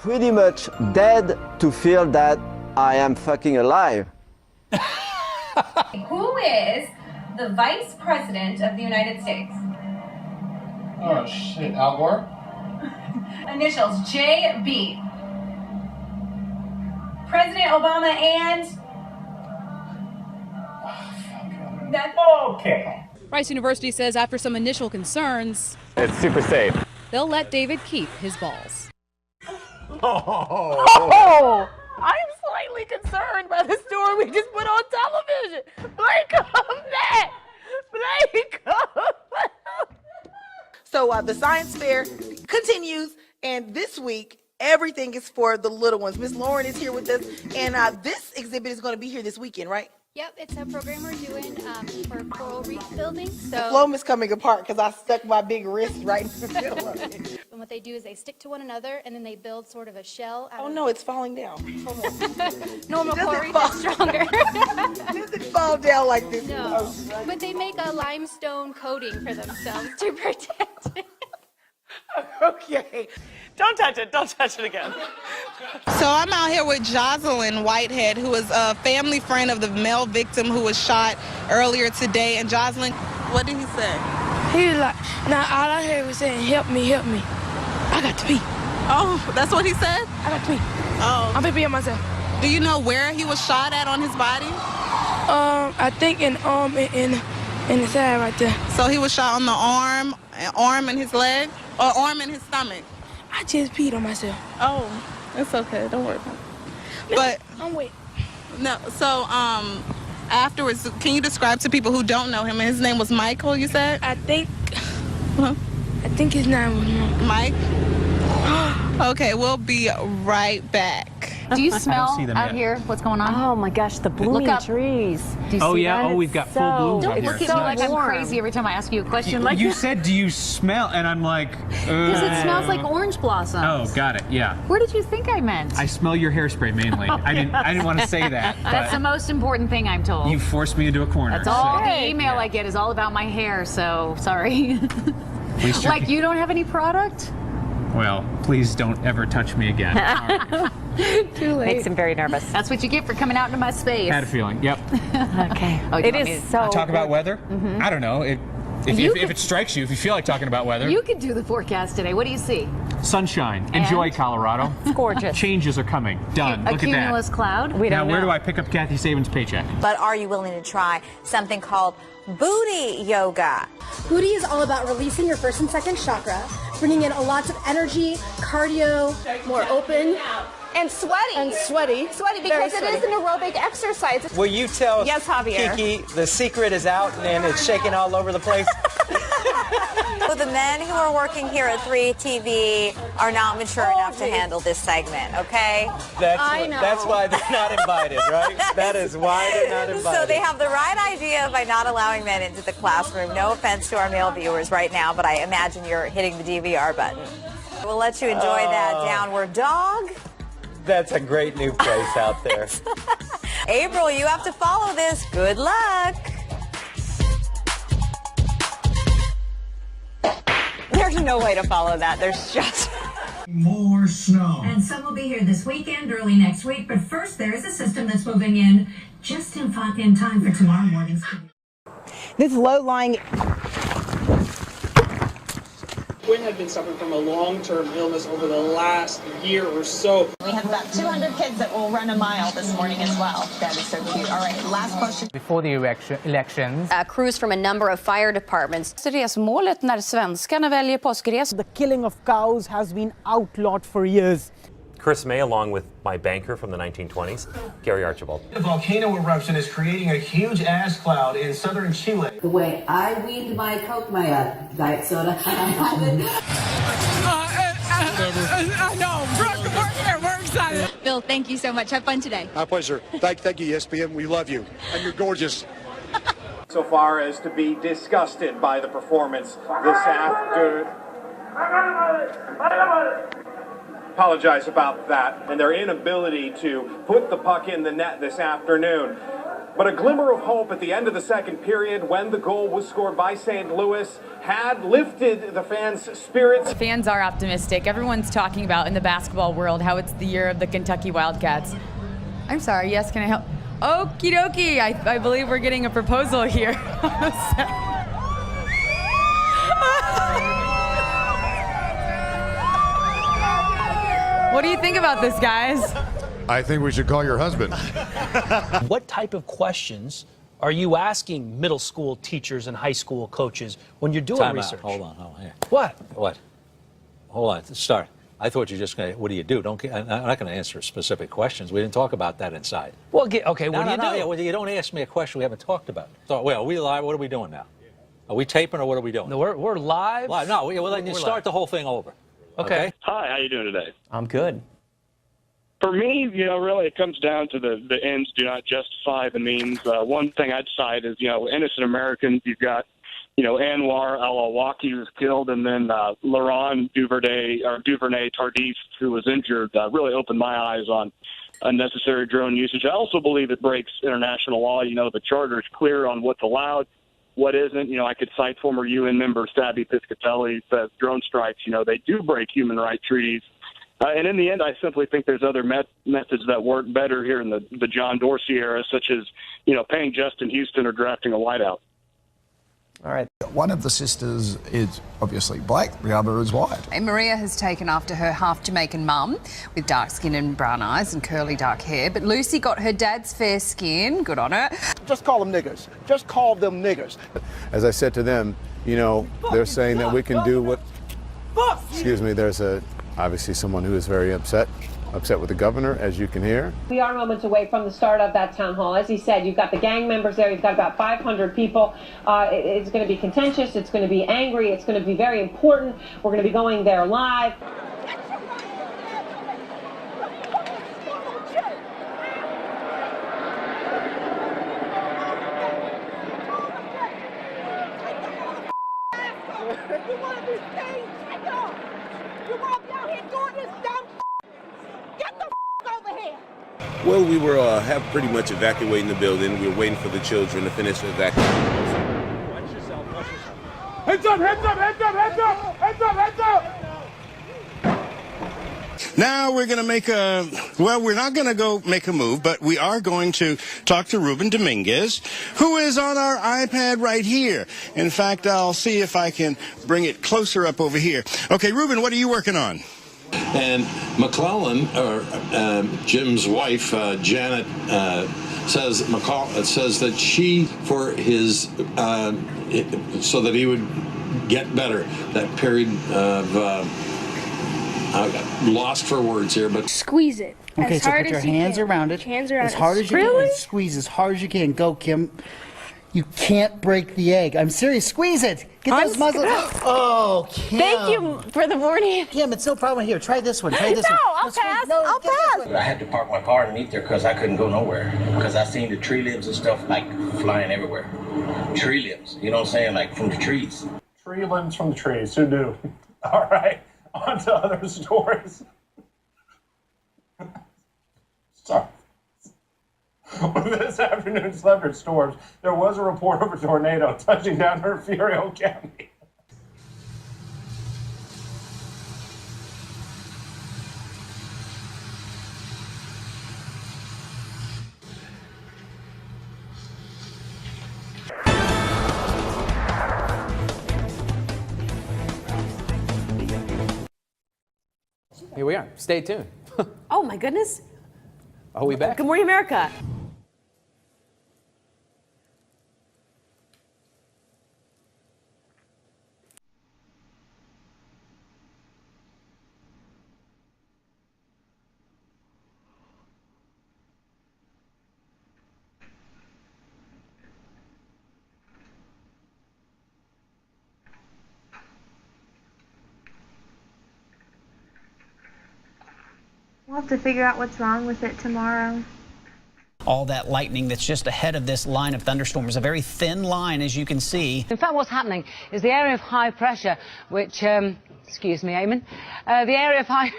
pretty much dead to feel that I am fucking alive. Who is the Vice President of the United States? Oh shit, Al Gore? Initials JB. President Obama and... That's okay. Rice University says after some initial concerns, it's super safe. They'll let David keep his balls. Oh! I'm slightly concerned by the story we just put on television. Blake, come back! Blake, come back! So the science fair continues, and this week, everything is for the little ones. Miss Lauren is here with us, and this exhibit is going to be here this weekend, right? Yep, it's a program we're doing for coral reef building. So the foam is coming apart because I stuck my big wrist right in the middle of it. And what they do is they stick to one another, and then they build sort of a shell. Oh no, it's falling down. Normal coral reef is stronger. It doesn't fall down like this. No, but they make a limestone coating for themselves to protect it. Okay. Don't touch it again. So I'm out here with Jocelyn Whitehead, who is a family friend of the male victim who was shot earlier today. And Jocelyn, what did he say? He was like, now all I heard was saying, help me, help me. I got to pee. Oh, that's what he said? I got to pee. Oh. I'm gonna pee on myself. Do you know where he was shot at on his body? I think in the side right there. So he was shot on the arm and his leg, or arm and his stomach? I just peed on myself. Oh, it's okay. Don't worry about it. But I'm wet. No, so afterwards, can you describe to people who don't know him? His name was Michael, you said? I think his name was Mike. Okay, we'll be right back. Do you smell out here what's going on? Oh my gosh, the blooming trees. Do you see that? Oh, we've got full blooms out here. Don't look at me like I'm crazy every time I ask you a question. Like you said, do you smell? And I'm like, because it smells like orange blossoms. Oh, got it. Yeah. Where did you think I meant? I smell your hairspray mainly. I didn't want to say that. That's the most important thing, I'm told. You forced me into a corner. That's all. The email I get is all about my hair. So sorry. Like you don't have any product? Well, please don't ever touch me again. Too late. Makes him very nervous. That's what you get for coming out into my space. Had a feeling. Yep. Okay. Oh, it is so. Talk about weather? Mm-hmm. I don't know. If it strikes you, if you feel like talking about weather. You could do the forecast today. What do you see? Sunshine. Enjoy Colorado. It's gorgeous. Changes are coming. Done. Look at that. A cumulus cloud. We don't know. Where do I pick up Kathy Saban's paycheck? But are you willing to try something called booty yoga? Booty is all about releasing your first and second chakra, bringing in a lot of energy, cardio, more open. And sweaty. Sweaty because it is an aerobic exercise. Will you tell yes, Javier. Kiki the secret is out and it's shaking all over the place? So the men who are working here at 3TV are not mature enough to handle this segment, okay? That's why they're not invited, right? That is why they're not invited. So they have the right idea by not allowing men into the classroom. No offense to our male viewers right now, but I imagine you're hitting the DVR button. We'll let you enjoy that downward dog. That's a great new place out there. April, you have to follow this. Good luck. There's no way to follow that. There's just more snow. And some will be here this weekend, early next week. But first, there is a system that's moving in just in time for tomorrow morning's. This low-lying... Quinn had been suffering from a long-term illness over the last year or so. We have about 200 kids that will run a mile this morning as well. That is so cute. All right, last question. Before the elections. Crews from a number of fire departments. Resmålet när svenskarna väljer påskres. The killing of cows has been outlawed for years. Chris May, along with my banker from the 1920s, Gary Archibald. The volcano eruption is creating a huge ash cloud in southern Chile. The way I weaned my Coke, my diet soda, I know. We're excited. Bill, thank you so much. Have fun today. My pleasure. Thank you, ESPN. We love you. And you're gorgeous. So far as to be disgusted by the performance this afternoon. Apologize about that and their inability to put the puck in the net this afternoon. But a glimmer of hope at the end of the second period when the goal was scored by St. Louis had lifted the fans' spirits. Fans are optimistic. Everyone's talking about in the basketball world how it's the year of the Kentucky Wildcats. I'm sorry, yes, can I help? Okie dokie, I believe we're getting a proposal here. What do you think about this, guys? I think we should call your husband. What type of questions are you asking middle school teachers and high school coaches when you're doing Time research? out. Hold on. Here. What? What? Hold on. Start. I thought you were just going to, what do you do? I'm not going to answer specific questions. We didn't talk about that inside. Well, okay, what do you do? Yeah, well, you don't ask me a question we haven't talked about. So, well, are we live? What are we doing now? Are we taping or what are we doing? No, we're live. Live. No, well, then you We're start live. the whole thing over. Okay. Hi, how you doing today? I'm good. For me, really it comes down to the ends do not justify the means. One thing I'd cite is, innocent Americans. You've got, Anwar al-Awlaki was killed, and then Laurent Duvernay Tardif, who was injured, really opened my eyes on unnecessary drone usage. I also believe it breaks international law. The charter is clear on what's allowed, what isn't. I could cite former UN member Sabi Piscatelli says drone strikes, they do break human rights treaties. And in the end, I simply think there's other methods that work better here in the John Dorsey era, such as, paying Justin Houston or drafting a whiteout. All right. One of the sisters is obviously black, the other is white. And Maria has taken after her half Jamaican mum with dark skin and brown eyes and curly dark hair. But Lucy got her dad's fair skin. Good on her. Just call them niggers. Just call them niggers. As I said to them, they're saying that we can do what... Excuse me, there's obviously someone who is very upset with the governor, as you can hear. We are moments away from the start of that town hall. As he said, you've got the gang members there. You've got about 500 people. It's going to be contentious. It's going to be angry. It's going to be very important. We're going to be going there live. Well, we were have pretty much evacuating the building. We were waiting for the children to finish evacuating. Watch yourself. Heads up, heads up, heads up, heads up, heads up, heads up. Now we're going to make we're not going to go make a move, but we are going to talk to Ruben Dominguez, who is on our iPad right here. In fact, I'll see if I can bring it closer up over here. Okay, Ruben, what are you working on? And McClellan, or Jim's wife, Janet, says that she, for his, so that he would get better, that period of, lost for words here, but Squeeze it. Okay, as so hard put your as you hands can. around it. Hands around as it. hard as you Really? can. And squeeze as hard as you can. Go, Kim. You can't break the egg. I'm serious. Squeeze it. Get those muscles. Oh, Kim. Thank you for the warning. Kim, it's no problem. Here, try this one. Try this No, one. I'll pass. I'll pass. I had to park my car underneath there because I couldn't go nowhere. Because I seen the tree limbs and stuff like flying everywhere. Tree limbs, you know what I'm saying? Like from the trees. Tree limbs from the trees. Who knew? All right, on to other stories. Sorry. This afternoon's leopard storms, there was a report of a tornado touching down Refugio County. Here we are. Stay tuned. Oh my goodness. Are we back? Good morning, America. We'll have to figure out what's wrong with it tomorrow. All that lightning that's just ahead of this line of thunderstorms, a very thin line, as you can see. In fact, what's happening is the area of high pressure, which, excuse me, Eamon, the area of high...